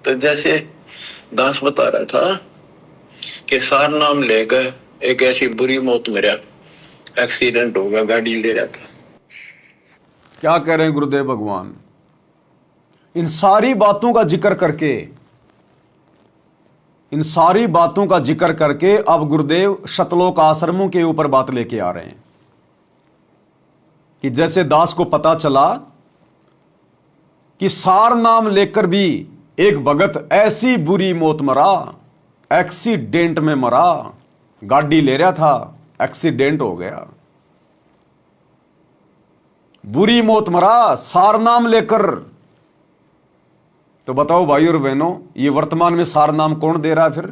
तो जैसे दास बता रहा था कि सार नाम लेकर एक ऐसी बुरी मौत मरा, एक्सीडेंट होगा, गाड़ी ले रहा था। क्या कह रहे हैं गुरुदेव भगवान? इन सारी बातों का जिक्र करके अब गुरुदेव शतलोक आश्रमों के ऊपर बात लेके आ रहे हैं कि जैसे दास को पता चला कि सार नाम लेकर भी एक भगत ऐसी बुरी मौत मरा, एक्सीडेंट में मरा, गाड़ी ले रहा था, एक्सीडेंट हो गया, बुरी मौत मरा सार नाम लेकर। तो बताओ भाई और बहनों, ये वर्तमान में सार नाम कौन दे रहा है? फिर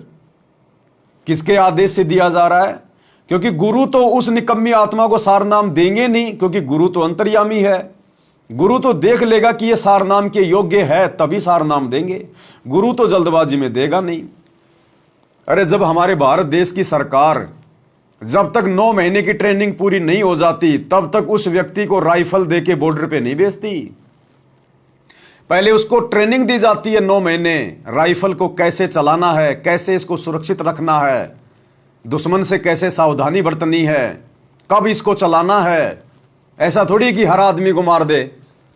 किसके आदेश से दिया जा रहा है? क्योंकि गुरु तो उस निकम्मी आत्मा को सार नाम देंगे नहीं, क्योंकि गुरु तो अंतर्यामी है। गुरु तो देख लेगा कि ये सार नाम के योग्य है, तभी सार नाम देंगे। गुरु तो जल्दबाजी में देगा नहीं। अरे जब हमारे भारत देश की सरकार जब तक 9 महीने की ट्रेनिंग पूरी नहीं हो जाती तब तक उस व्यक्ति को राइफल देके बॉर्डर पे नहीं भेजती। पहले उसको ट्रेनिंग दी जाती है 9 महीने, राइफल को कैसे चलाना है, कैसे इसको सुरक्षित रखना है, दुश्मन से कैसे सावधानी बरतनी है, कब इसको चलाना है। ऐसा थोड़ी कि हर आदमी को मार दे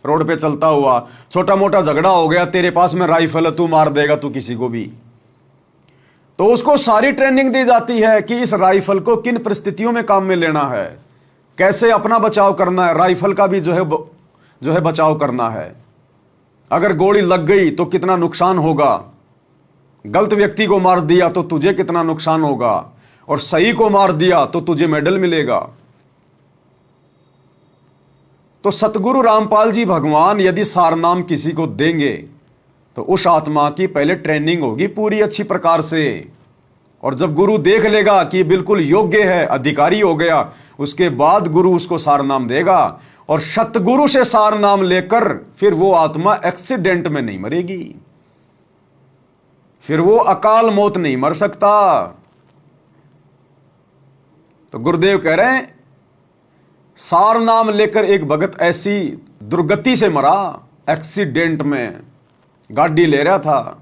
रोड पे चलता हुआ, छोटा मोटा झगड़ा हो गया, तेरे पास में राइफल है, तू मार देगा तू किसी को भी। तो उसको सारी ट्रेनिंग दी जाती है कि इस राइफल को किन परिस्थितियों में काम में लेना है, कैसे अपना बचाव करना है, राइफल का भी जो है बचाव करना है। अगर गोली लग गई तो कितना नुकसान होगा, गलत व्यक्ति को मार दिया तो तुझे कितना नुकसान होगा, और सही को मार दिया तो तुझे मेडल मिलेगा। तो सतगुरु रामपाल जी भगवान यदि सारनाम किसी को देंगे तो उस आत्मा की पहले ट्रेनिंग होगी पूरी अच्छी प्रकार से, और जब गुरु देख लेगा कि बिल्कुल योग्य है, अधिकारी हो गया, उसके बाद गुरु उसको सारनाम देगा। और सतगुरु से सारनाम लेकर फिर वो आत्मा एक्सीडेंट में नहीं मरेगी, फिर वो अकाल मौत नहीं मर सकता। तो गुरुदेव कह रहे हैं सार नाम लेकर एक भगत ऐसी दुर्गति से मरा, एक्सीडेंट में, गाड़ी ले रहा था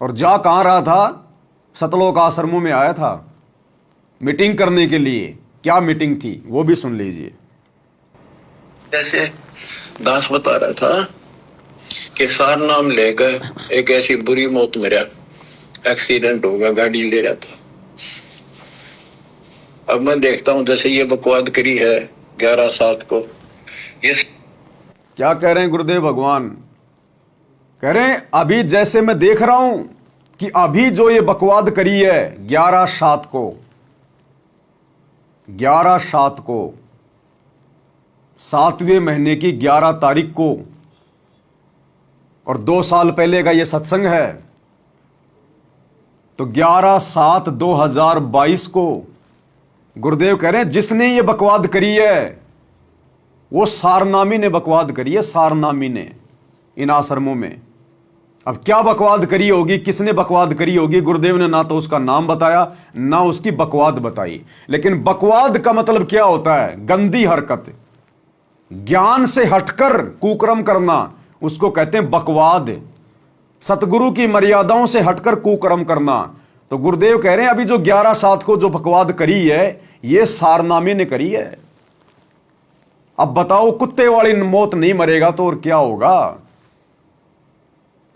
और जा कहां रहा था? सतलोक आश्रमों में आया था मीटिंग करने के लिए। क्या मीटिंग थी वो भी सुन लीजिए। जैसे दास बता रहा था कि सार नाम लेकर एक ऐसी बुरी मौत मरा, एक्सीडेंट होगा, गाड़ी ले रहा था। अब मैं देखता हूं जैसे ये बकवाद करी है 11/7 को। ये क्या कह रहे हैं गुरुदेव भगवान? कह रहे हैं अभी जैसे मैं देख रहा हूं कि अभी जो ये बकवाद करी है 11/7 को, 11/7 को, 7वें महीने की 11 तारीख को, और 2 साल पहले का ये सत्संग है। तो 11/7/2022 को गुरुदेव कह रहे हैं जिसने ये बकवाद करी है वो सारनामी ने बकवाद करी है, सारनामी ने इन आश्रमों में। अब क्या बकवाद करी होगी, किसने बकवाद करी होगी? गुरुदेव ने ना तो उसका नाम बताया ना उसकी बकवाद बताई। लेकिन बकवाद का मतलब क्या होता है? गंदी हरकत, ज्ञान से हटकर कुकर्म करना, उसको कहते हैं बकवाद। सतगुरु की मर्यादाओं से हटकर कुकर्म करना। तो गुरुदेव कह रहे हैं अभी जो 11/7 को जो बकवाद करी है ये सारनामी ने करी है। अब बताओ कुत्ते वाली मौत नहीं मरेगा तो और क्या होगा?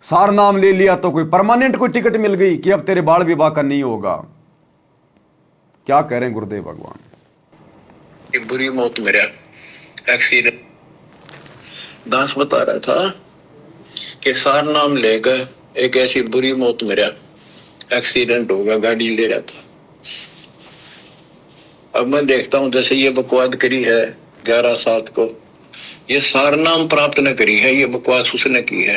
सार नाम ले लिया तो कोई परमानेंट कोई टिकट मिल गई कि अब तेरे बाल विवाह का नहीं होगा। क्या कह रहे हैं गुरुदेव भगवान? ये बुरी मौत मेरा एक्सीडेंट। दास बता रहा था कि सार नाम लेकर एक ऐसी बुरी मौत मेरा एक्सीडेंट होगा, गाड़ी ले रहा था। अब मैं देखता हूं जैसे ये बकवाद करी है 11/7 को, ये सार नाम प्राप्त न करी है, ये बकवास उसने की है।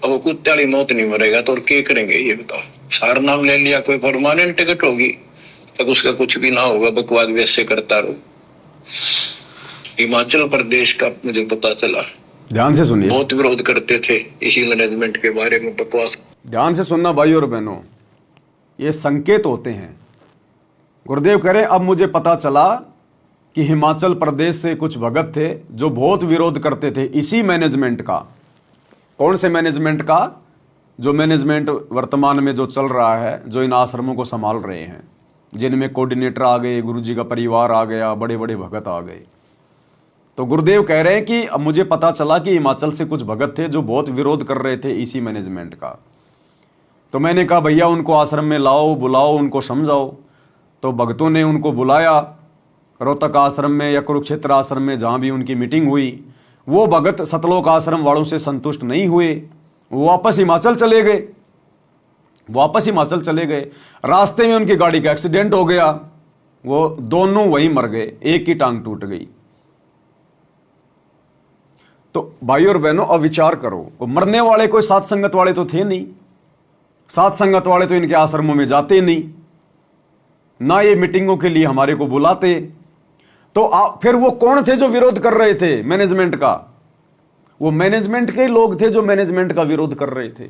अब वो कुत्ते वाली मौत नहीं मरेगा तो और क्या करेंगे ये बताओ? सार नाम ले लिया, कोई परमानेंट टिकट होगी तब उसका कुछ भी ना होगा, बकवाद वैसे करता रहो। हिमाचल प्रदेश का मुझे पता चला, ध्यान से सुनिए, बहुत विरोध करते थे इसी मैनेजमेंट के बारे में, बकवास। ध्यान से सुनना भाई और बहनों, ये संकेत होते हैं। गुरुदेव कह रहे अब मुझे पता चला कि हिमाचल प्रदेश से कुछ भगत थे जो बहुत विरोध करते थे इसी मैनेजमेंट का, कौन से मैनेजमेंट का? जो मैनेजमेंट वर्तमान में जो चल रहा है, जो इन आश्रमों को संभाल रहे हैं, जिनमें कोऑर्डिनेटर आ गए, गुरुजी का परिवार आ गया, बड़े बड़े भगत आ गए। तो गुरुदेव कह रहे हैं कि अब मुझे पता चला कि हिमाचल से कुछ भगत थे जो बहुत विरोध कर रहे थे इसी मैनेजमेंट का। तो मैंने कहा भैया उनको आश्रम में लाओ, बुलाओ, उनको समझाओ। तो भक्तों ने उनको बुलाया रोहतक आश्रम में या कुरुक्षेत्र आश्रम में, जहाँ भी उनकी मीटिंग हुई। वो भगत सतलोक आश्रम वालों से संतुष्ट नहीं हुए, वो वापस हिमाचल चले गए। रास्ते में उनकी गाड़ी का एक्सीडेंट हो गया, वो दोनों वहीं मर गए, एक की टांग टूट गई। तो भाइयों और बहनों, अब विचार करो, वो मरने वाले कोई सात संगत वाले तो थे नहीं, सात संगत वाले तो इनके आश्रमों में जाते नहीं, ना ये मीटिंगों के लिए हमारे को बुलाते। तो फिर वो कौन थे जो विरोध कर रहे थे मैनेजमेंट का? वो मैनेजमेंट के लोग थे जो मैनेजमेंट का विरोध कर रहे थे।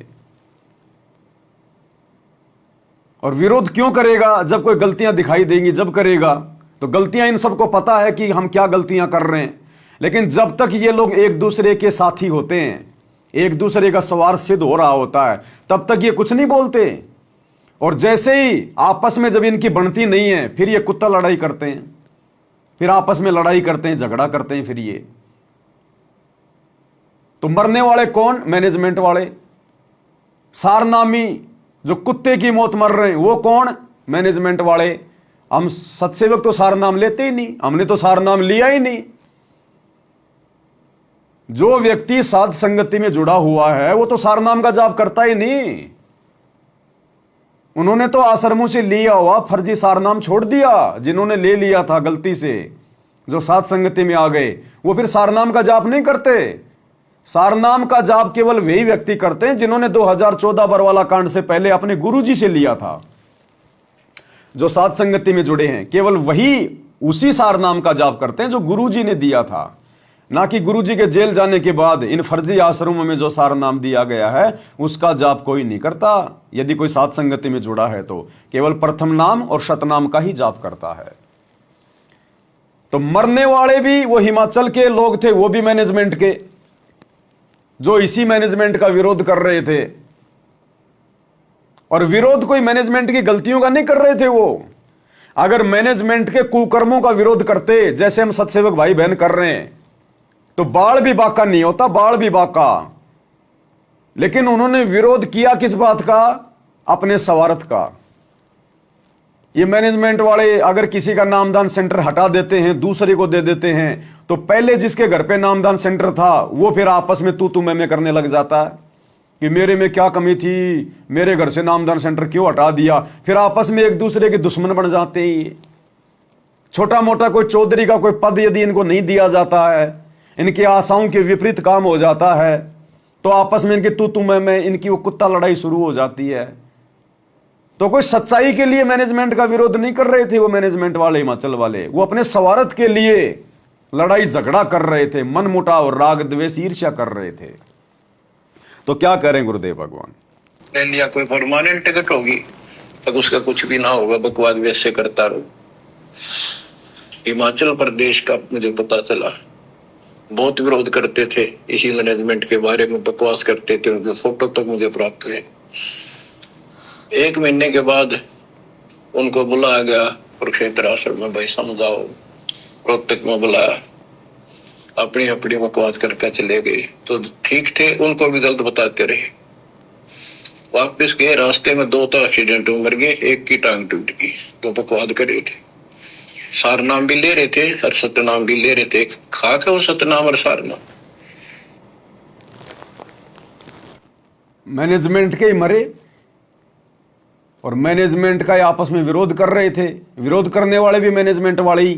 और विरोध क्यों करेगा? जब कोई गलतियां दिखाई देंगी, जब करेगा। तो गलतियां इन सबको पता है कि हम क्या गलतियां कर रहे हैं, लेकिन जब तक ये लोग एक दूसरे के साथी होते हैं, एक दूसरे का स्वार्थ सिद्ध हो रहा होता है, तब तक ये कुछ नहीं बोलते। और जैसे ही आपस में जब इनकी बनती नहीं है, फिर ये कुत्ता लड़ाई करते हैं, फिर आपस में लड़ाई करते हैं, झगड़ा करते हैं। फिर ये तो मरने वाले कौन? मैनेजमेंट वाले। सारनामी जो कुत्ते की मौत मर रहे हैं वो कौन? मैनेजमेंट वाले। हम सत्सेवक तो सारनाम लेते ही नहीं, हमने तो सारनाम लिया ही नहीं। जो व्यक्ति साध संगति में जुड़ा हुआ है वो तो सारनाम का जाप करता ही नहीं। उन्होंने तो आश्रमों से लिया हुआ फर्जी सारनाम छोड़ दिया। जिन्होंने ले लिया था गलती से, जो साध संगति में आ गए, वो फिर सारनाम का जाप नहीं करते। सारनाम का जाप केवल वही व्यक्ति करते हैं जिन्होंने 2014 बरवाला कांड से पहले अपने गुरुजी से लिया था। जो साध संगति में जुड़े हैं केवल वही उसी सारनाम का जाप करते हैं जो गुरुजी ने दिया था, ना कि गुरुजी के जेल जाने के बाद इन फर्जी आश्रमों में जो सारनाम दिया गया है उसका जाप कोई नहीं करता। यदि कोई साध संगति में जुड़ा है तो केवल प्रथम नाम और शतनाम का ही जाप करता है। तो मरने वाले भी वो हिमाचल के लोग थे, वो भी मैनेजमेंट के, जो इसी मैनेजमेंट का विरोध कर रहे थे। और विरोध कोई मैनेजमेंट की गलतियों का नहीं कर रहे थे वो। अगर मैनेजमेंट के कुकर्मों का विरोध करते, जैसे हम सत्सेवक भाई बहन कर रहे हैं, तो बाल भी बाका नहीं होता, बाल भी बाका। लेकिन उन्होंने विरोध किया किस बात का? अपने स्वार्थ का। ये मैनेजमेंट वाले अगर किसी का नामदान सेंटर हटा देते हैं, दूसरे को दे देते हैं, तो पहले जिसके घर पे नामदान सेंटर था वो फिर आपस में तू मैं करने लग जाता है कि मेरे में क्या कमी थी, मेरे घर से नामदान सेंटर क्यों हटा दिया। फिर आपस में एक दूसरे के दुश्मन बन जाते हैं। छोटा मोटा कोई चौधरी का कोई पद यदि इनको नहीं दिया जाता है, इनकी आशाओं के विपरीत काम हो जाता है, तो आपस में इनकी तू मैं इनकी वो कुत्ता लड़ाई शुरू हो जाती है। तो कोई सच्चाई के लिए मैनेजमेंट का विरोध नहीं कर रहे थे वो मैनेजमेंट वाले, हिमाचल वाले। वो अपने स्वार्थ के लिए लड़ाई झगड़ा कर रहे थे, मन मुटाव, राग द्वेष, ईर्ष्या कर रहे थे। तो क्या करें गुरुदेव भगवान? ले लिया कोई परमानेंट टिकट होगी तब उसका कुछ भी ना होगा, बकवाद वैसे करता रहो। हिमाचल प्रदेश का मुझे पता चला बहुत विरोध करते थे इसी मैनेजमेंट के बारे में, बकवास करते थे, उनके फोटो तक मुझे प्राप्त हुए। 1 महीने के बाद उनको बुलाया गया कुरुक्षेत्र आश्रम में, भाई समझाओ। रोहतक में बुलाया, अपनी अपनी बकवास करके चले गए। तो ठीक थे, उनको भी गलत बताते रहे। वापस गए, रास्ते में 2 तो एक्सीडेंट में मर गए, एक की टांग टूट गई। तो बकवाद कर रहे थे, सारनाम भी ले रहे थे और सतनाम भी ले रहे थे। खाक है वो सतनाम और सारनाम। मैनेजमेंट के ही मरे और मैनेजमेंट का आपस में विरोध कर रहे थे। विरोध करने वाले भी मैनेजमेंट वाले ही।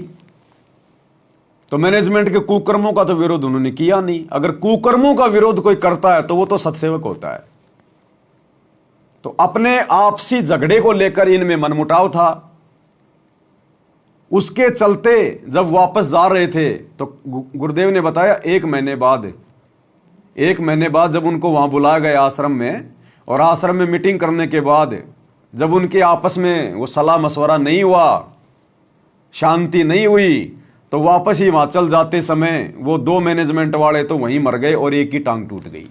तो मैनेजमेंट के कुकर्मों का तो विरोध उन्होंने किया नहीं। अगर कुकर्मों का विरोध कोई करता है तो वो तो सत्सेवक होता है। तो अपने आपसी झगड़े को लेकर इनमें मनमुटाव था। उसके चलते जब वापस जा रहे थे तो गुरुदेव ने बताया 1 महीने बाद जब उनको वहां बुलाया गया आश्रम में, और आश्रम में मीटिंग करने के बाद जब उनके आपस में वो सलाह मशवरा नहीं हुआ, शांति नहीं हुई, तो वापस हिमाचल जाते समय वो 2 मैनेजमेंट वाले तो वहीं मर गए और एक की टांग टूट गई।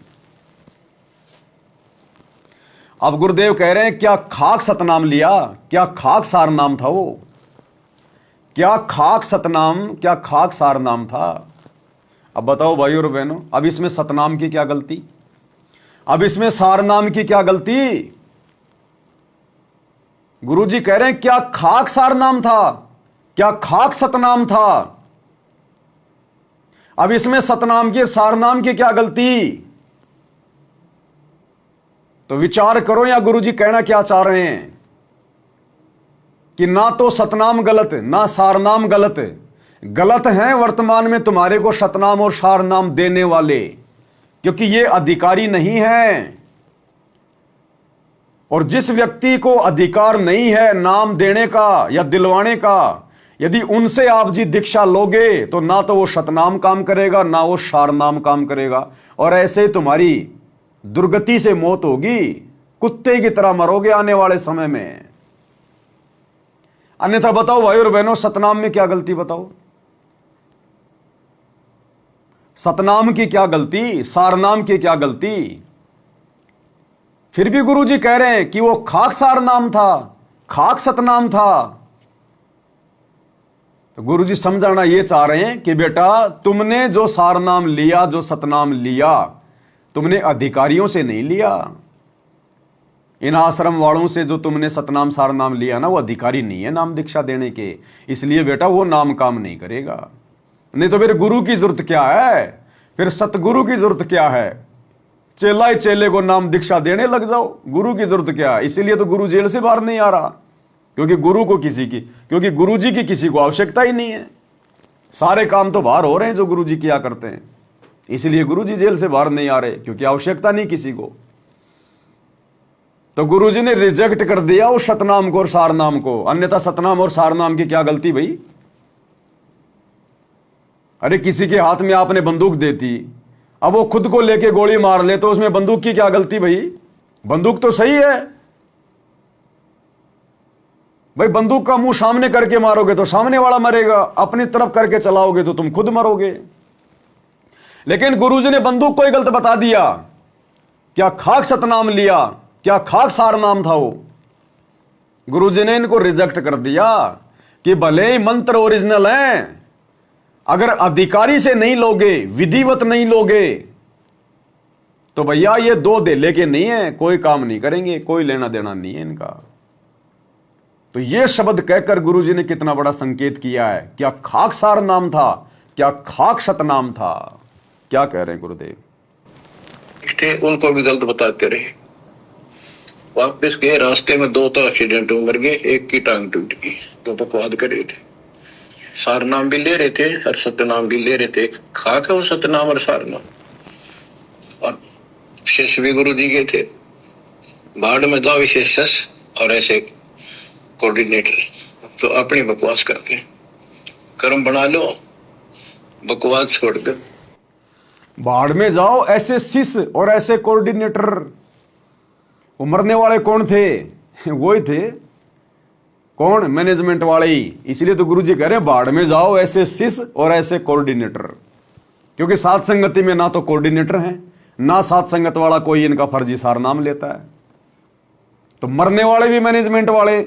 अब गुरुदेव कह रहे हैं क्या खाक सतनाम लिया, क्या खाक सार नाम था वो, क्या खाक सतनाम, क्या खाक सार नाम था। अब बताओ भाई और बहनों, अब इसमें सतनाम की क्या गलती, अब इसमें सार नाम की क्या गलती। गुरुजी कह रहे हैं क्या खाक सार नाम था, क्या खाक सतनाम था। अब इसमें सतनाम की सार नाम की क्या गलती। तो विचार करो, या गुरुजी कहना क्या चाह रहे हैं कि ना तो सतनाम गलत ना सारनाम गलत, गलत हैं वर्तमान में तुम्हारे को सतनाम और सारनाम देने वाले, क्योंकि ये अधिकारी नहीं है। और जिस व्यक्ति को अधिकार नहीं है नाम देने का या दिलवाने का, यदि उनसे आप जी दीक्षा लोगे तो ना तो वो सतनाम काम करेगा ना वो सारनाम काम करेगा, और ऐसे ही तुम्हारी दुर्गति से मौत होगी, कुत्ते की तरह मरोगे आने वाले समय में। अन्यथा बताओ भाई और बहनों, सतनाम में क्या गलती बताओ, सतनाम की क्या गलती, सारनाम की क्या गलती। फिर भी गुरुजी कह रहे हैं कि वो खाक सारनाम था, खाक सतनाम था। तो गुरुजी समझाना ये चाह रहे हैं कि बेटा तुमने जो सारनाम लिया, जो सतनाम लिया, तुमने अधिकारियों से नहीं लिया। इन आश्रम वालों से जो तुमने सतनाम सारनाम लिया ना, वो अधिकारी नहीं है नाम दीक्षा देने के, इसलिए बेटा वो नाम काम नहीं करेगा। नहीं तो फिर गुरु की जरूरत क्या है, फिर सतगुरु की जरूरत क्या है। चेला ही चेले को नाम दीक्षा देने लग जाओ, गुरु की जरूरत क्या है। इसीलिए तो गुरु जेल से बाहर नहीं आ रहा, क्योंकि क्योंकि गुरु जी की किसी को आवश्यकता ही नहीं है। सारे काम तो बाहर हो रहे हैं जो गुरु जी किया करते हैं, इसलिए गुरु जी जेल से बाहर नहीं आ रहे, क्योंकि आवश्यकता नहीं किसी को। तो गुरु जी ने रिजेक्ट कर दिया उस सतनाम को और सारनाम को। अन्यथा सतनाम और सारनाम की क्या गलती भाई। अरे किसी के हाथ में आपने बंदूक देती, अब वो खुद को लेके गोली मार ले तो उसमें बंदूक की क्या गलती भाई। बंदूक तो सही है भाई, बंदूक का मुंह सामने करके मारोगे तो सामने वाला मरेगा, अपनी तरफ करके चलाओगे तो तुम खुद मरोगे। लेकिन गुरुजी ने बंदूक को ही गलत बता दिया। क्या खाक सतनाम लिया, क्या खाक सारनाम था वो। गुरुजी ने इनको रिजेक्ट कर दिया कि भले ही मंत्र ओरिजिनल हैं, अगर अधिकारी से नहीं लोगे, विधिवत नहीं लोगे, तो भैया ये दो दे लेके नहीं है, कोई काम नहीं करेंगे, कोई लेना देना नहीं है इनका। तो ये शब्द कहकर गुरुजी ने कितना बड़ा संकेत किया है। क्या खाक सार नाम था, क्या खाक सतनाम था। क्या कह रहे हैं गुरुदेव। थे उनको भी गलत बताते रहे। वापस गए, रास्ते में दो तो एक्सीडेंट में मर गए, एक की टांग टूट गई। तो बकवाद कर रहे थे, सारनाम भी ले रहे थे और सतनाम भी ले रहे थे। खाक है वो सतनाम और सारनाम। और शिष्य भी गुरु जी के थे, बाढ़ में जाओ विशेष और ऐसे कोऑर्डिनेटर। तो अपनी बकवास करके कर्म बना लो, बकवास छोड़ दो। बाढ़ में जाओ ऐसे शिष्य और ऐसे कोऑर्डिनेटर। वो मरने वाले कौन थे, वो ही थे। कौन, मैनेजमेंट वाले ही। इसलिए तो गुरुजी कह रहे हैं बाढ़ में जाओ ऐसे शिष्य और ऐसे कोऑर्डिनेटर। क्योंकि सात संगति में ना तो कोऑर्डिनेटर हैं, ना सात संगत वाला कोई इनका फर्जी सारनाम लेता है। तो मरने वाले भी मैनेजमेंट वाले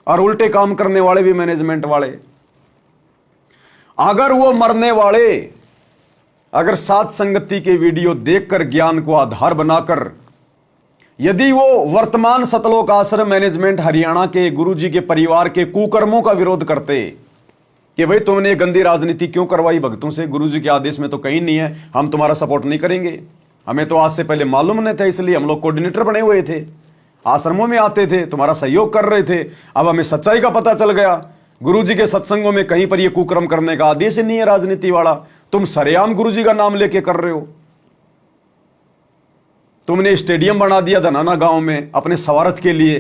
और उल्टे काम करने वाले भी मैनेजमेंट वाले। अगर वो मरने वाले अगर सात संगति के वीडियो देखकर ज्ञान को आधार बनाकर यदि वो वर्तमान सतलोक आश्रम मैनेजमेंट हरियाणा के गुरुजी के परिवार के कुकर्मों का विरोध करते कि भाई तुमने गंदी राजनीति क्यों करवाई भक्तों से, गुरुजी के आदेश में तो कहीं नहीं है, हम तुम्हारा सपोर्ट नहीं करेंगे, हमें तो आज से पहले मालूम नहीं था, इसलिए हम लोग कोऑर्डिनेटर बने हुए थे, आश्रमों में आते थे, तुम्हारा सहयोग कर रहे थे। अब हमें सच्चाई का पता चल गया, गुरुजी के सत्संगों में कहीं पर यह कुकर्म करने का आदेश ही नहीं है राजनीति वाला, तुम सरेआम गुरुजी का नाम लेके कर रहे हो। तुमने स्टेडियम बना दिया धनाना गांव में अपने स्वार्थ के लिए,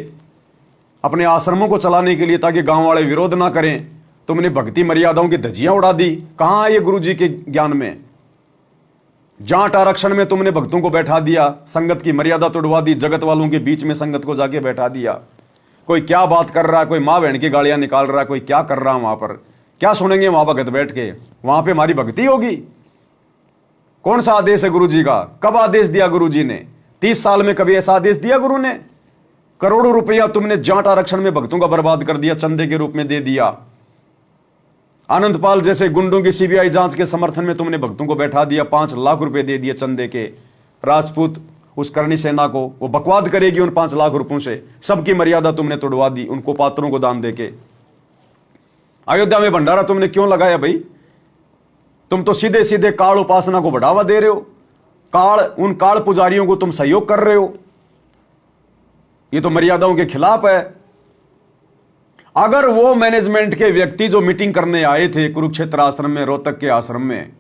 अपने आश्रमों को चलाने के लिए, ताकि गांव वाले विरोध ना करें। तुमने भक्ति मर्यादाओं की धज्जियां उड़ा दी। कहां है ये गुरुजी के ज्ञान में। जाट आरक्षण में तुमने भक्तों को बैठा दिया, संगत की मर्यादा तोड़वा दी, जगत वालों के बीच में संगत को जाके बैठा दिया। कोई क्या बात कर रहा है, कोई माँ बहन की गालियां निकाल रहा है, कोई क्या कर रहा है वहां पर, क्या सुनेंगे वहां भगत बैठ के। वहां पे हमारी भक्ति होगी। कौन सा आदेश है गुरुजी का, कब आदेश दिया गुरुजी ने, 30 साल में कभी ऐसा आदेश दिया गुरु ने। करोड़ों रुपया तुमने जाट आरक्षण में भक्तों का बर्बाद कर दिया, चंदे के रूप में दे दिया। आनंदपाल जैसे गुंडों की सीबीआई जांच के समर्थन में तुमने भक्तों को बैठा दिया, 5 लाख रुपए दे दिए चंदे के। राजपूत उस करणी सेना को, वो बकवाद करेगी उन 5 लाख रुपयों से। सबकी मर्यादा तुमने तोड़वा दी उनको पात्रों को दान देके। अयोध्या में भंडारा तुमने क्यों लगाया भाई? तुम तो सीधे सीधे काल उपासना को बढ़ावा दे रहे हो। उन काल पुजारियों को तुम सहयोग कर रहे हो। ये तो मर्यादाओं के खिलाफ है। अगर वो मैनेजमेंट के व्यक्ति जो मीटिंग करने आए थे कुरुक्षेत्र आश्रम में, रोहतक के आश्रम में,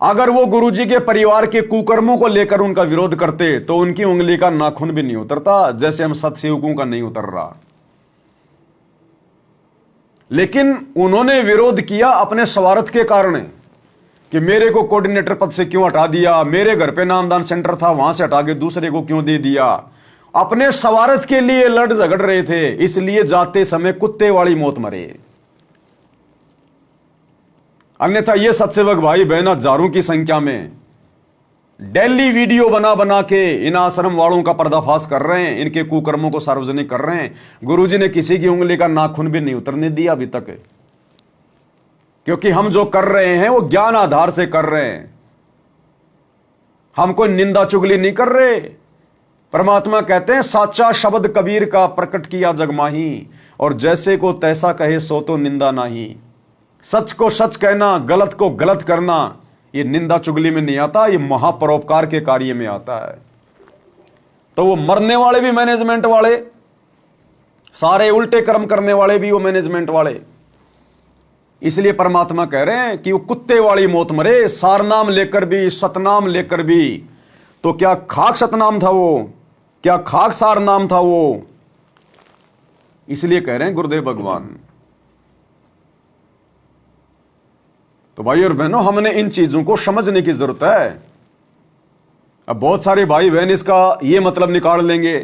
अगर वो गुरुजी के परिवार के कुकर्मों को लेकर उनका विरोध करते तो उनकी उंगली का नाखून भी नहीं उतरता, जैसे हम सत्सेवकों का नहीं उतर रहा। लेकिन उन्होंने विरोध किया अपने स्वार्थ के कारण कि मेरे को कोऑर्डिनेटर पद से क्यों हटा दिया, मेरे घर पे नामदान सेंटर था वहां से हटा के दूसरे को क्यों दे दिया। अपने स्वार्थ के लिए लड़ झगड़ रहे थे, इसलिए जाते समय कुत्ते वाली मौत मरे। अन्यथा ये सत्सेवक भाई बहन हजारों की संख्या में डेली वीडियो बना बना के इन आश्रम वालों का पर्दाफाश कर रहे हैं, इनके कुकर्मों को सार्वजनिक कर रहे हैं। गुरुजी ने किसी की उंगली का नाखून भी नहीं उतरने दिया अभी तक, क्योंकि हम जो कर रहे हैं वो ज्ञान आधार से कर रहे हैं। हम कोई निंदा चुगली नहीं कर रहे। परमात्मा कहते हैं साचा शब्द कबीर का प्रकट किया जग माही, और जैसे को तैसा कहे सो तो निंदा नहीं। सच को सच कहना, गलत को गलत करना, ये निंदा चुगली में नहीं आता, ये महापरोपकार के कार्य में आता है। तो वो मरने वाले भी मैनेजमेंट वाले, सारे उल्टे कर्म करने वाले भी वो मैनेजमेंट वाले। इसलिए परमात्मा कह रहे हैं कि वो कुत्ते वाली मौत मरे, सारनाम लेकर भी, सतनाम लेकर भी। तो क्या खाक सतनाम था वो? क्या खाक सारनाम था वो? इसलिए कह रहे हैं गुरुदेव भगवान। तो भाई और बहनों, हमने इन चीजों को समझने की जरूरत है। अब बहुत सारे भाई बहन इसका ये मतलब निकाल लेंगे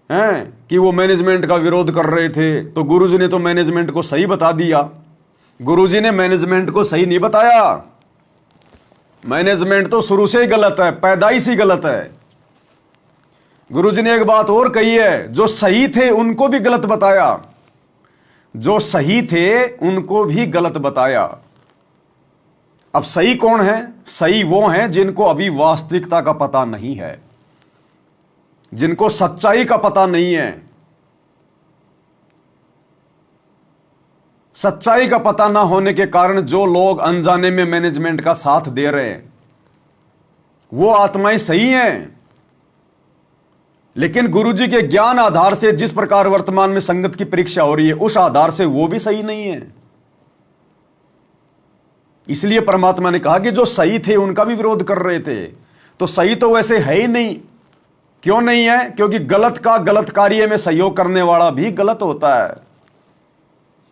हैं कि वो मैनेजमेंट का विरोध कर रहे थे, तो गुरुजी ने तो मैनेजमेंट को सही बता दिया। गुरुजी ने मैनेजमेंट को सही नहीं बताया। मैनेजमेंट तो शुरू से ही गलत है, पैदाइश ही गलत है। गुरुजी ने एक बात और कही है, जो सही थे उनको भी गलत बताया, जो सही थे उनको भी गलत बताया। अब सही कौन है? सही वो हैं जिनको अभी वास्तविकता का पता नहीं है, जिनको सच्चाई का पता नहीं है। सच्चाई का पता ना होने के कारण जो लोग अनजाने में मैनेजमेंट का साथ दे रहे हैं वो आत्माएं सही हैं, लेकिन गुरुजी के ज्ञान आधार से जिस प्रकार वर्तमान में संगत की परीक्षा हो रही है उस आधार से वो भी सही नहीं है। इसलिए परमात्मा ने कहा कि जो सही थे उनका भी विरोध कर रहे थे। तो सही तो वैसे है ही नहीं। क्यों नहीं है? क्योंकि गलत का गलत कार्य में सहयोग करने वाला भी गलत होता है।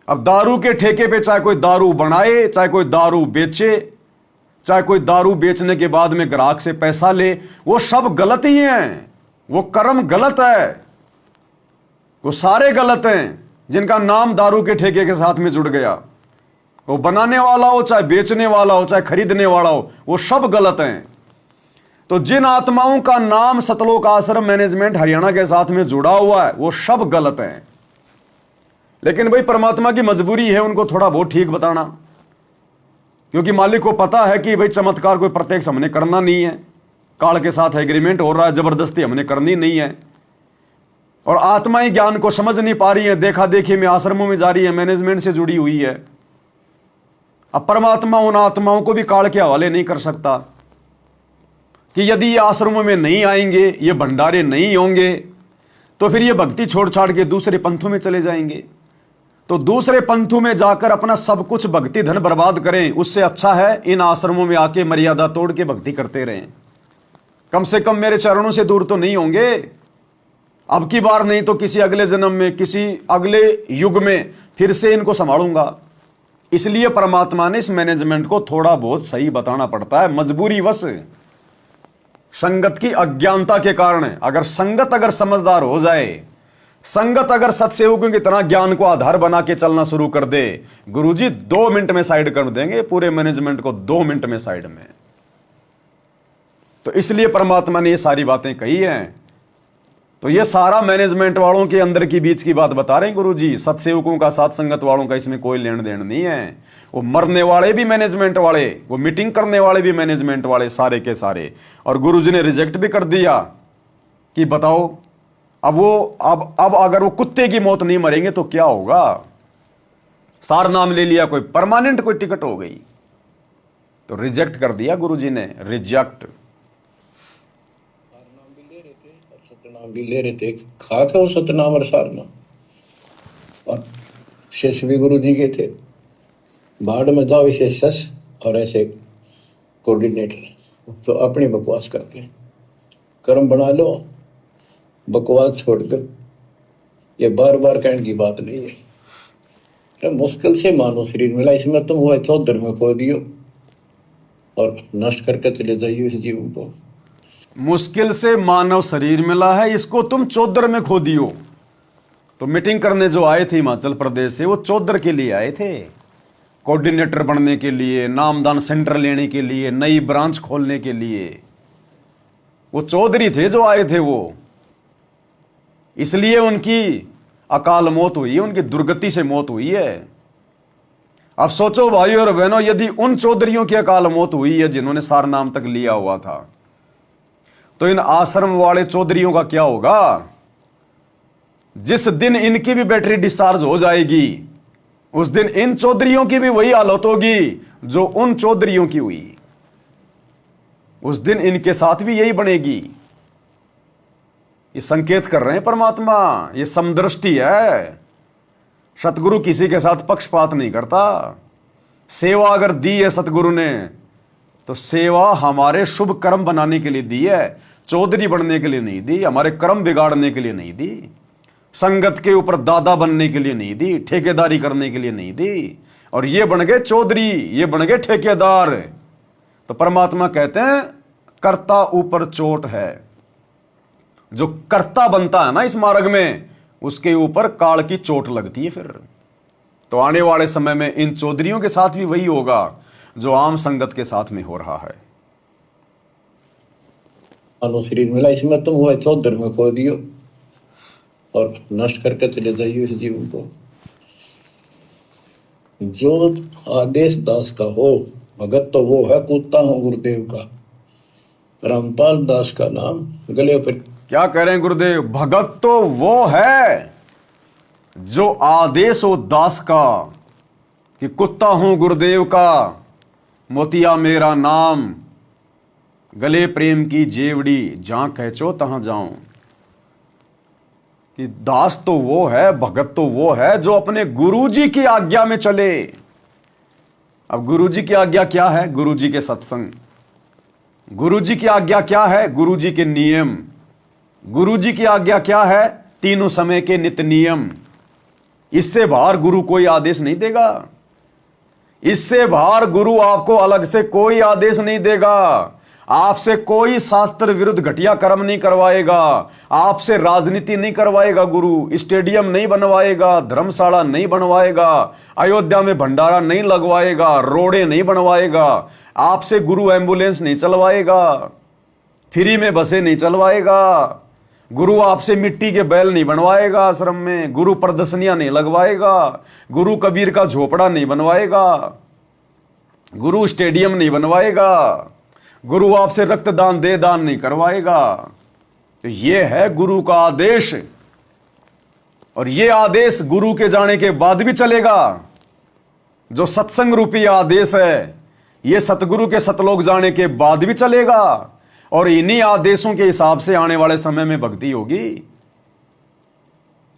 अब दारू के ठेके पे चाहे कोई दारू बनाए, चाहे कोई दारू बेचे, चाहे कोई दारू बेचने के बाद में ग्राहक से पैसा ले, वो सब गलत ही हैं। वो कर्म गलत है, वो सारे गलत हैं जिनका नाम दारू के ठेके के साथ में जुड़ गया। वो बनाने वाला हो, चाहे बेचने वाला हो, चाहे खरीदने वाला हो, वो सब गलत हैं। तो जिन आत्माओं का नाम सतलोक आश्रम मैनेजमेंट हरियाणा के साथ में जुड़ा हुआ है वो सब गलत हैं। लेकिन भाई परमात्मा की मजबूरी है उनको थोड़ा बहुत ठीक बताना, क्योंकि मालिक को पता है कि भाई चमत्कार कोई प्रत्यक्ष हमने करना नहीं है, काल के साथ एग्रीमेंट हो रहा है, जबरदस्ती हमने करनी नहीं है। और आत्माएं ज्ञान को समझ नहीं पा रही है, देखा देखी में आश्रमों में जा रही है, मैनेजमेंट से जुड़ी हुई है। अब परमात्मा उन आत्माओं को भी काल के हवाले नहीं कर सकता कि यदि ये आश्रमों में नहीं आएंगे, ये भंडारे नहीं होंगे, तो फिर ये भक्ति छोड़ छाड़ के दूसरे पंथों में चले जाएंगे। तो दूसरे पंथों में जाकर अपना सब कुछ भक्ति धन बर्बाद करें, उससे अच्छा है इन आश्रमों में आके मर्यादा तोड़ के भक्ति करते रहें। कम से कम मेरे चरणों से दूर तो नहीं होंगे। अब की बार नहीं तो किसी अगले जन्म में, किसी अगले युग में फिर से इनको संभालूंगा। इसलिए परमात्मा ने इस मैनेजमेंट को थोड़ा बहुत सही बताना पड़ता है, मजबूरी वश, संगत की अज्ञानता के कारण। अगर संगत अगर समझदार हो जाए, संगत अगर सत्सेवकों की तरह ज्ञान को आधार बना के चलना शुरू कर दे, गुरुजी 2 मिनट में साइड कर देंगे पूरे मैनेजमेंट को, 2 मिनट में साइड में। तो इसलिए परमात्मा ने ये सारी बातें कही हैं। तो ये सारा मैनेजमेंट वालों के अंदर की बीच की बात बता रहे हैं गुरुजी। सत्सेवकों का, साथ संगत वालों का इसमें कोई लेन देन नहीं है। वो मरने वाले भी मैनेजमेंट वाले, वो मीटिंग करने वाले भी मैनेजमेंट वाले, सारे के सारे। और गुरुजी ने रिजेक्ट भी कर दिया कि बताओ अब अगर वो कुत्ते की मौत नहीं मरेंगे तो क्या होगा। सार नाम ले लिया, कोई परमानेंट कोई टिकट हो गई, तो रिजेक्ट कर दिया गुरुजी ने, रिजेक्ट। नाम भी ले रहे थे और सतनाम भी ले रहे थे, खाक है वो सतनाम और सारनाम। और शिष्य भी गुरु जी के थे, बाढ़ में जाओ विशेष और ऐसे कोऑर्डिनेटर तो अपनी बकवास करते हैं। कर्म बना लो, बकवास छोड़ दो। ये बार बार कहने की बात नहीं है। तो मुश्किल से मानो शरीर मिला, इसमें तुम वो चौधर में खो दियो और नष्ट करके चले जाइए इस जीवन को। मुश्किल से मानव शरीर मिला है, इसको तुम चौधर में खो दियो। तो मीटिंग करने जो आए थे हिमाचल प्रदेश से, वो चौधर के लिए आए थे, कोऑर्डिनेटर बनने के लिए, नामदान सेंटर लेने के लिए, नई ब्रांच खोलने के लिए। वो चौधरी थे जो आए थे वो, इसलिए उनकी अकाल मौत हुई है, उनकी दुर्गति से मौत हुई है। अब सोचो भाइयों और बहनों, यदि उन चौधरियों की अकाल मौत हुई है जिन्होंने सार नाम तक लिया हुआ था, तो इन आश्रम वाले चौधरियों का क्या होगा। जिस दिन इनकी भी बैटरी डिस्चार्ज हो जाएगी, उस दिन इन चौधरियों की भी वही हालत होगी जो उन चौधरियों की हुई। उस दिन इनके साथ भी यही बनेगी। ये संकेत कर रहे हैं परमात्मा, ये समदृष्टि है। सतगुरु किसी के साथ पक्षपात नहीं करता। सेवा अगर दी है सतगुरु ने, तो सेवा हमारे शुभ कर्म बनाने के लिए दी है, चौधरी बनने के लिए नहीं दी, हमारे कर्म बिगाड़ने के लिए नहीं दी, संगत के ऊपर दादा बनने के लिए नहीं दी, ठेकेदारी करने के लिए नहीं दी। और ये बन गए चौधरी, ये बन गए ठेकेदार। तो परमात्मा कहते हैं कर्ता ऊपर चोट है। जो कर्ता बनता है ना इस मार्ग में, उसके ऊपर काल की चोट लगती है फिर। तो आने वाले समय में इन चौधरियों के साथ भी वही होगा जो आम संगत के साथ में हो रहा है। मानो शरीर मिला, इसमें तुम वो चौधर में खो दियो और नष्ट करके चले जाइए इस जीवन को। जो आदेश दास का हो भगत, तो वो है कूदता हूं गुरुदेव का। रामपाल दास का नाम गले पर। क्या कह रहे हैं गुरुदेव? भगत तो वो है जो आदेश हो दास का, कि कुत्ता हूं गुरुदेव का, मोतिया मेरा नाम, गले प्रेम की जेवड़ी, जहां कहचो तहां जाऊं। कि दास तो वो है, भगत तो वो है जो अपने गुरुजी की आज्ञा में चले। अब गुरुजी की आज्ञा क्या है? गुरुजी के सत्संग। गुरुजी की आज्ञा क्या है? गुरुजी के नियम। गुरुजी की आज्ञा क्या है? तीनों समय के नित्य नियम। इससे बाहर गुरु कोई आदेश नहीं देगा। इससे बाहर गुरु आपको अलग से कोई आदेश नहीं देगा। आपसे कोई शास्त्र विरुद्ध घटिया कर्म नहीं करवाएगा। आपसे राजनीति नहीं करवाएगा गुरु। स्टेडियम नहीं बनवाएगा, धर्मशाला नहीं बनवाएगा, अयोध्या में भंडारा नहीं लगवाएगा, रोडे नहीं बनवाएगा। आपसे गुरु एम्बुलेंस नहीं चलवाएगा, फ्री में बसें नहीं चलवाएगा। गुरु आपसे मिट्टी के बैल नहीं बनवाएगा आश्रम में। गुरु प्रदर्शनियां नहीं लगवाएगा। गुरु कबीर का झोपड़ा नहीं बनवाएगा। गुरु स्टेडियम नहीं बनवाएगा। गुरु आपसे रक्तदान दे दान नहीं करवाएगा। तो यह है गुरु का आदेश। और यह आदेश गुरु के जाने के बाद भी चलेगा। जो सत्संग रूपी आदेश है, यह सतगुरु के सतलोक जाने के बाद भी चलेगा। और इन्हीं आदेशों के हिसाब से आने वाले समय में भक्ति होगी।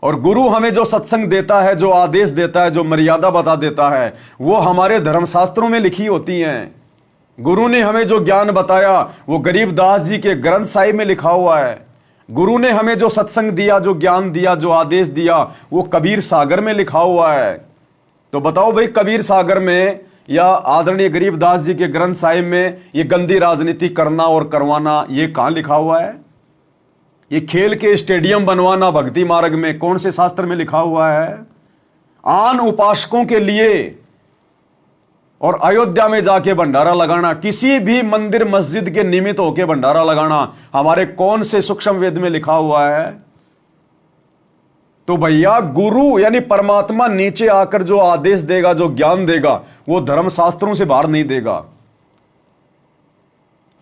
और गुरु हमें जो सत्संग देता है, जो आदेश देता है, जो मर्यादा बता देता है, वो हमारे धर्मशास्त्रों में लिखी होती हैं। गुरु ने हमें जो ज्ञान बताया वो गरीबदास जी के ग्रंथ साहिब में लिखा हुआ है। गुरु ने हमें जो सत्संग दिया, जो ज्ञान दिया, जो आदेश दिया, वो कबीर सागर में लिखा हुआ है। तो बताओ भाई, कबीर सागर में या आदरणीय गरीबदास जी के ग्रंथ साहिब में ये गंदी राजनीति करना और करवाना, ये कहां लिखा हुआ है? ये खेल के स्टेडियम बनवाना भक्ति मार्ग में कौन से शास्त्र में लिखा हुआ है? आन उपासकों के लिए और अयोध्या में जाके भंडारा लगाना, किसी भी मंदिर मस्जिद के निमित्त होके भंडारा लगाना, हमारे कौन से सूक्ष्म वेद में लिखा हुआ है? तो भैया गुरु यानी परमात्मा नीचे आकर जो आदेश देगा, जो ज्ञान देगा, वो धर्मशास्त्रों से बाहर नहीं देगा।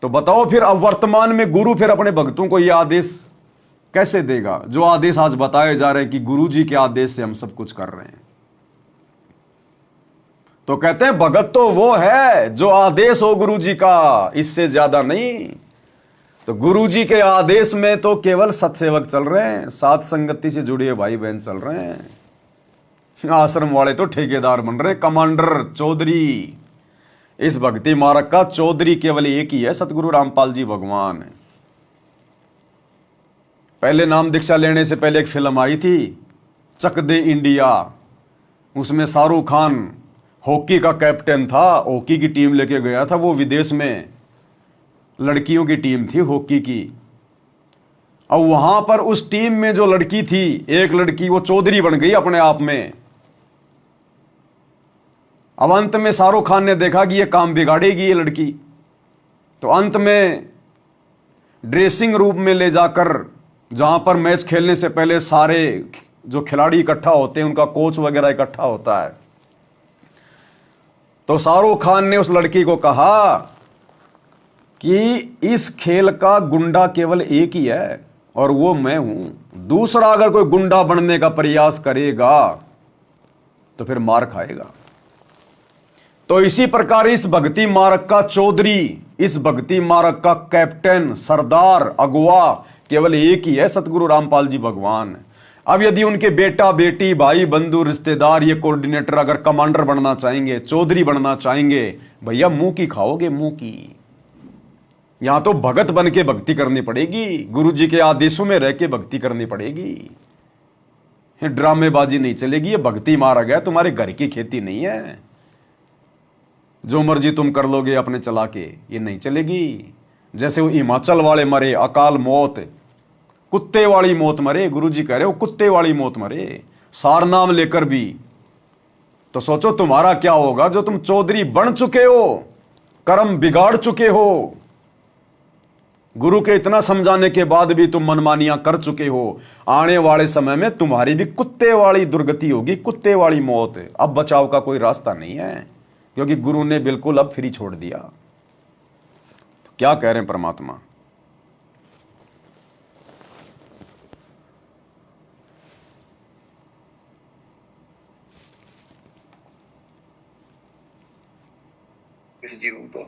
तो बताओ फिर अब वर्तमान में गुरु फिर अपने भक्तों को यह आदेश कैसे देगा? जो आदेश आज बताए जा रहे हैं कि गुरु जी के आदेश से हम सब कुछ कर रहे हैं। तो कहते हैं भगत तो वो है जो आदेश हो गुरु जी का, इससे ज्यादा नहीं। तो गुरु जी के आदेश में तो केवल सत्सेवक चल रहे हैं, साथ संगति से जुड़े भाई बहन चल रहे हैं। आश्रम वाले तो ठेकेदार बन रहे हैं, कमांडर, चौधरी। इस भक्ति मार्ग का चौधरी केवल एक ही है, सतगुरु रामपाल जी भगवान। पहले नाम दीक्षा लेने से पहले एक फिल्म आई थी, चक दे इंडिया। उसमें शाहरुख खान हॉकी का कैप्टन था, हॉकी की टीम लेके गया था वो विदेश में, लड़कियों की टीम थी हॉकी की। अब वहां पर उस टीम में जो लड़की थी, एक लड़की वो चौधरी बन गई अपने आप में। अब अंत में शाहरुख खान ने देखा कि ये काम बिगाड़ेगी ये लड़की, तो अंत में ड्रेसिंग रूम में ले जाकर, जहां पर मैच खेलने से पहले सारे जो खिलाड़ी इकट्ठा होते हैं, उनका कोच वगैरह इकट्ठा होता है, तो शाहरुख खान ने उस लड़की को कहा कि इस खेल का गुंडा केवल एक ही है और वो मैं हूं। दूसरा अगर कोई गुंडा बनने का प्रयास करेगा तो फिर मार खाएगा। तो इसी प्रकार इस भक्ति मार्ग का चौधरी, इस भक्ति मार्ग का कैप्टन, सरदार, अगुवा केवल एक ही है, सतगुरु रामपाल जी भगवान। अब यदि उनके बेटा बेटी, भाई बंधु, रिश्तेदार, ये कोऑर्डिनेटर अगर कमांडर बनना चाहेंगे, चौधरी बनना चाहेंगे, भैया मुंह की खाओगे, मुंह की। यहां तो भगत बन के भक्ति करनी पड़ेगी, गुरु जी के आदेशों में रह के भक्ति करनी पड़ेगी। ड्रामेबाजी नहीं चलेगी। ये भक्ति मार्ग है, तुम्हारे घर की खेती नहीं है। जो मर्जी तुम कर लोगे अपने चला के, ये नहीं चलेगी। जैसे वो हिमाचल वाले मरे, अकाल मौत, कुत्ते वाली मौत मरे। गुरु जी कह रहे हो कुत्ते वाली मौत मरे, सार नाम लेकर भी। तो सोचो तुम्हारा क्या होगा जो तुम चौधरी बन चुके हो, कर्म बिगाड़ चुके हो, गुरु के इतना समझाने के बाद भी तुम मनमानियां कर चुके हो। आने वाले समय में तुम्हारी भी कुत्ते वाली दुर्गति होगी, कुत्ते वाली मौत। अब बचाव का कोई रास्ता नहीं है, क्योंकि गुरु ने बिल्कुल अब फ्री छोड़ दिया। तो क्या कह रहे हैं परमात्मा? जीव को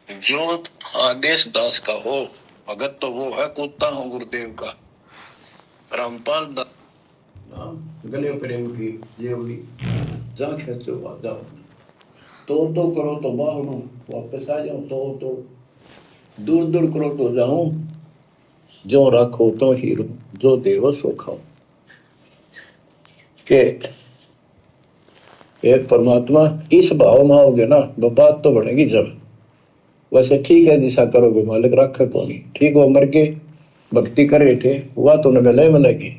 जो आदेश दास का हो, भगत तो वो है, कुत्ता हो गुरुदेव का। रामपाल गले प्रेम की जेवड़ी जा खेचो जाओ, तो करो तो बाहरों वापस आ जाओ, तो दूर दूर करो तो जाऊं, जो रखो तो हीरो, जो देवो सो खाओ। के एक परमात्मा इस भाव में आओगे ना, बात तो बढ़ेगी। जब वैसे ठीक है दिशा करोगे, मालिक रखे को नहीं ठीक हो, मर के भक्ति कर रहे थे, हुआ तो न मिले मिलेगी,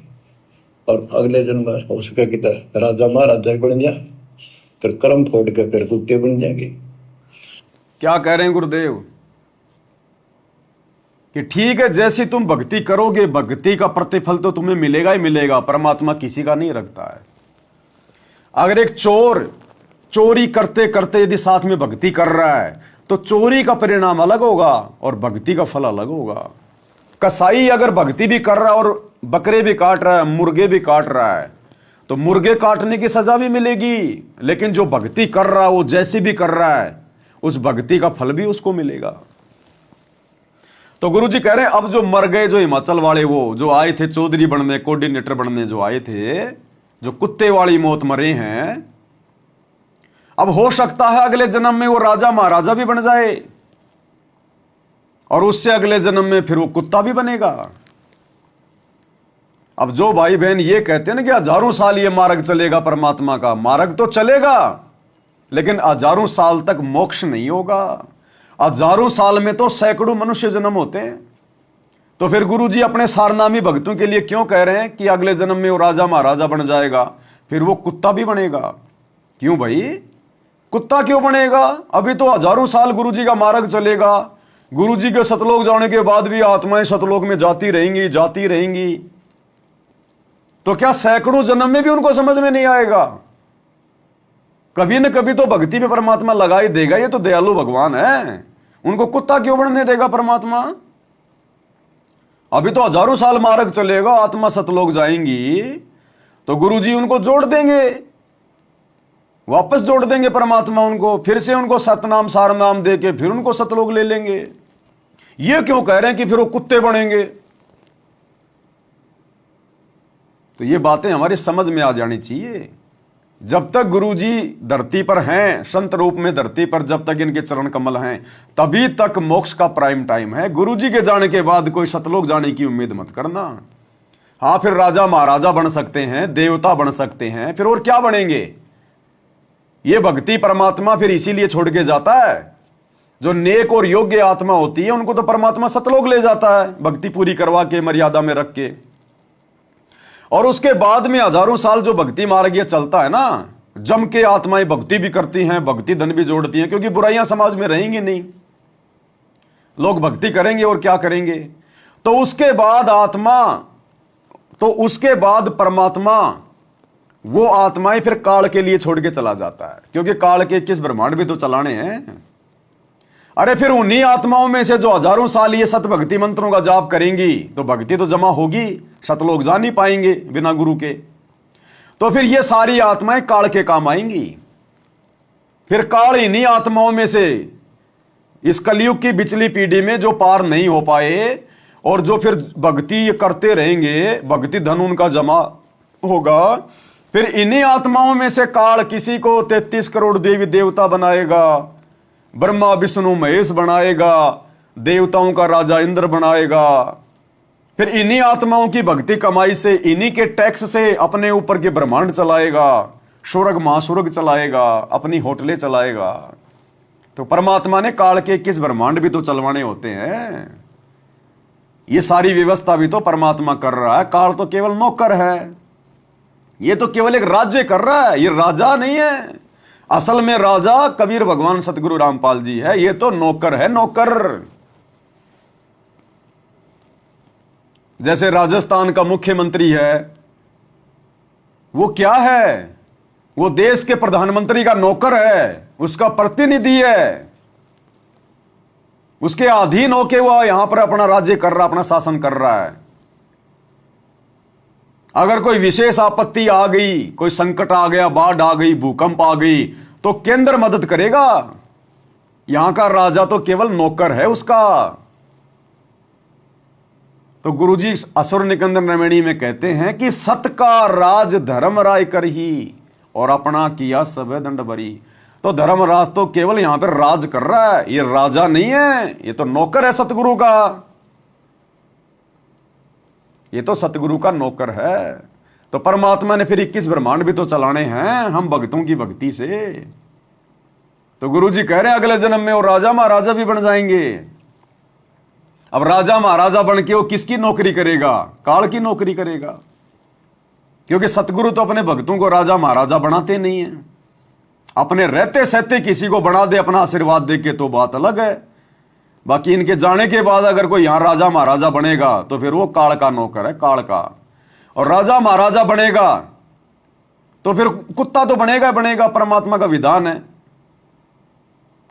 और अगले जन्म हो सके कि राजा महाराजा बन जाए, फिर कर्म फोड़ के फिर कुत्ते बन जाएंगे। क्या कह रहे हैं गुरुदेव कि ठीक है, जैसी तुम भक्ति करोगे, भक्ति का प्रतिफल तो तुम्हें मिलेगा ही मिलेगा। परमात्मा किसी का नहीं रखता है। अगर एक चोर चोरी करते करते यदि साथ में भक्ति कर रहा है, तो चोरी का परिणाम अलग होगा और भक्ति का फल अलग होगा। कसाई अगर भक्ति भी कर रहा है और बकरे भी काट रहा है, मुर्गे भी काट रहा है, तो मुर्गे काटने की सजा भी मिलेगी। लेकिन जो भक्ति कर रहा है, वो जैसी भी कर रहा है, उस भक्ति का फल भी उसको मिलेगा। तो गुरु जी कह रहे हैं अब जो मर गए, जो हिमाचल वाले, वो जो आए थे चौधरी बनने, कोऑर्डिनेटर बनने जो आए थे, जो कुत्ते वाली मौत मरे हैं, अब हो सकता है अगले जन्म में वो राजा महाराजा भी बन जाए, और उससे अगले जन्म में फिर वो कुत्ता भी बनेगा। अब जो भाई बहन ये कहते हैं ना कि हजारों साल ये मार्ग चलेगा, परमात्मा का मार्ग तो चलेगा, लेकिन हजारों साल तक मोक्ष नहीं होगा। हजारों साल में तो सैकड़ों मनुष्य जन्म होते हैं। तो फिर गुरु जी अपने सारनामी भक्तों के लिए क्यों कह रहे हैं कि अगले जन्म में वो राजा महाराजा बन जाएगा, फिर वो कुत्ता भी बनेगा? क्यों भाई, कुत्ता क्यों बनेगा? अभी तो हजारों साल गुरु जी का मार्ग चलेगा। गुरु जी के सतलोक जाने के बाद भी आत्माएं सतलोक में जाती रहेंगी, जाती रहेंगी। तो क्या सैकड़ों जन्म में भी उनको समझ में नहीं आएगा? कभी न कभी तो भक्ति में परमात्मा लगा ही देगा। ये तो दयालु भगवान है, उनको कुत्ता क्यों बनने देगा परमात्मा? अभी तो हजारों साल मार्ग चलेगा, आत्मा सतलोक जाएंगी तो गुरुजी उनको जोड़ देंगे, वापस जोड़ देंगे परमात्मा उनको, फिर से उनको सतनाम सार नाम देके फिर उनको सतलोक ले लेंगे। ये क्यों कह रहे हैं कि फिर वो कुत्ते बनेंगे? तो ये बातें हमारी समझ में आ जानी चाहिए। जब तक गुरुजी धरती पर हैं, संत रूप में धरती पर, जब तक इनके चरण कमल हैं, तभी तक मोक्ष का प्राइम टाइम है। गुरुजी के जाने के बाद कोई सतलोक जाने की उम्मीद मत करना। हाँ, फिर राजा महाराजा बन सकते हैं, देवता बन सकते हैं, फिर और क्या बनेंगे? ये भक्ति परमात्मा फिर इसीलिए छोड़ के जाता है। जो नेक और योग्य आत्मा होती है उनको तो परमात्मा सतलोक ले जाता है, भक्ति पूरी करवा के, मर्यादा में रख के। और उसके बाद में हजारों साल जो भक्ति मार्ग ये चलता है ना, जम के आत्माएं भक्ति भी करती हैं, भक्ति धन भी जोड़ती हैं, क्योंकि बुराइयां समाज में रहेंगी नहीं, लोग भक्ति करेंगे और क्या करेंगे। तो उसके बाद परमात्मा वो आत्माएं फिर काल के लिए छोड़ के चला जाता है, क्योंकि काल के 21 ब्रह्मांड भी तो चलाने हैं। अरे फिर उन्हीं आत्माओं में से जो हजारों साल ये सत भक्ति मंत्रों का जाप करेंगी तो भक्ति तो जमा होगी, सतलोक जा नहीं पाएंगे बिना गुरु के। तो फिर ये सारी आत्माएं काल के काम आएंगी। फिर काल इन्हीं आत्माओं में से इस कलयुग की बिचली पीढ़ी में जो पार नहीं हो पाए और जो फिर भक्ति करते रहेंगे, भक्ति धन उनका जमा होगा, फिर इन्हीं आत्माओं में से काल किसी को 33 करोड़ देवी देवता बनाएगा, ब्रह्मा विष्णु महेश बनाएगा, देवताओं का राजा इंद्र बनाएगा। फिर इन्हीं आत्माओं की भक्ति कमाई से, इन्हीं के टैक्स से अपने ऊपर के ब्रह्मांड चलाएगा, स्वर्ग महास्वर्ग चलाएगा, अपनी होटलें चलाएगा। तो परमात्मा ने काल के 21 ब्रह्मांड भी तो चलवाने होते हैं। ये सारी व्यवस्था भी तो परमात्मा कर रहा है, काल तो केवल नौकर है। ये तो केवल एक राज्य कर रहा है, ये राजा नहीं है। असल में राजा कबीर भगवान सतगुरु रामपाल जी है, ये तो नौकर है, नौकर। जैसे राजस्थान का मुख्यमंत्री है, वो क्या है? वो देश के प्रधानमंत्री का नौकर है, उसका प्रतिनिधि है, उसके अधीन होके वो यहां पर अपना राज्य कर रहा, अपना शासन कर रहा है। अगर कोई विशेष आपत्ति आ गई, कोई संकट आ गया, बाढ़ आ गई, भूकंप आ गई, तो केंद्र मदद करेगा। यहां का राजा तो केवल नौकर है उसका। तो गुरुजी असुर निकंदन रमणी में कहते हैं कि सत का राज धर्म राय कर ही और अपना किया सब दंड भरी। तो धर्मराज तो केवल यहां पर राज कर रहा है, ये राजा नहीं है, ये तो नौकर है सतगुरु का। ये तो सतगुरु का नौकर है। तो परमात्मा ने फिर 21 ब्रह्मांड भी तो चलाने हैं हम भक्तों की भक्ति से। तो गुरुजी कह रहे हैं अगले जन्म में वो राजा महाराजा भी बन जाएंगे। अब राजा महाराजा बन के वो किसकी नौकरी करेगा? काल की नौकरी करेगा, क्योंकि सतगुरु तो अपने भक्तों को राजा महाराजा बनाते नहीं है। अपने रहते सहते किसी को बना दे अपना आशीर्वाद दे के तो बात अलग है। बाकी इनके जाने के बाद अगर कोई यहां राजा महाराजा बनेगा तो फिर वो काल का नौकर है, काल का। और राजा महाराजा बनेगा तो फिर कुत्ता तो बनेगा बनेगा। परमात्मा का विधान है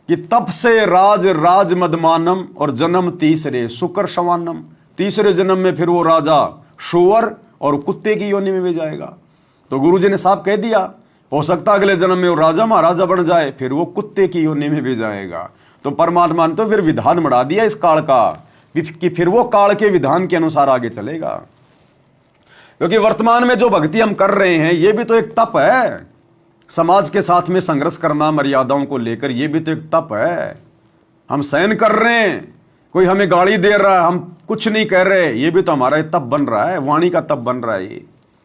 कि तप से राज राज मदमानम और जन्म तीसरे शुकर शवानम। तीसरे जन्म में फिर वो राजा शुअर और कुत्ते की योनि में भी जाएगा। तो गुरुजी ने साफ कह दिया, हो सकता अगले जन्म में वो राजा महाराजा बन जाए, फिर वो कुत्ते की योनि में भी जाएगा। तो परमात्मा ने तो फिर विधान बढ़ा दिया इस काल का कि फिर वो काल के विधान के अनुसार आगे चलेगा। क्योंकि वर्तमान में जो भक्ति हम कर रहे हैं ये भी तो एक तप है। समाज के साथ में संघर्ष करना मर्यादाओं को लेकर, ये भी तो एक तप है। हम सहन कर रहे हैं, कोई हमें गाली दे रहा है, हम कुछ नहीं कह रहे, ये भी तो हमारा एक तप बन रहा है, वाणी का तप बन रहा है, ये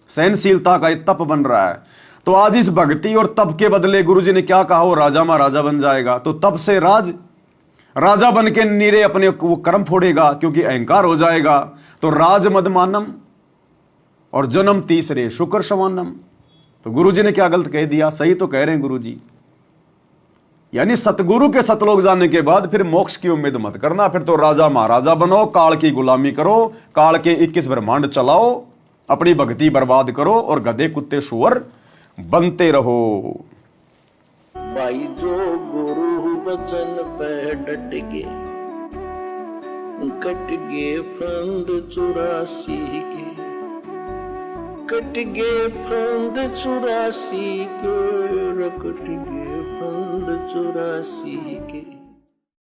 सहनशीलता का एक तप बन रहा है। तो आज इस भक्ति और तप के बदले गुरुजी ने क्या कहा? वो राजा महाराजा बन जाएगा। तो तप से राजा बन के नीरे अपने वो कर्म फोड़ेगा, क्योंकि अहंकार हो जाएगा। तो राज मदमानम और जन्म तीसरे शुकर शवानम। तो गुरुजी ने क्या गलत कह दिया? सही तो कह रहे हैं गुरुजी। यानी सतगुरु के सतलोक जाने के बाद फिर मोक्ष की उम्मीद मत करना। फिर तो राजा महाराजा बनो, काल की गुलामी करो, काल के 21 ब्रह्मांड चलाओ, अपनी भक्ति बर्बाद करो और गधे कुत्ते सुअर बनते रहो। भाई जो गुरु बचन पे डट गे, कट गे फंद 84 के, कट गे फंद 84 के, कट गे फंद 84 के।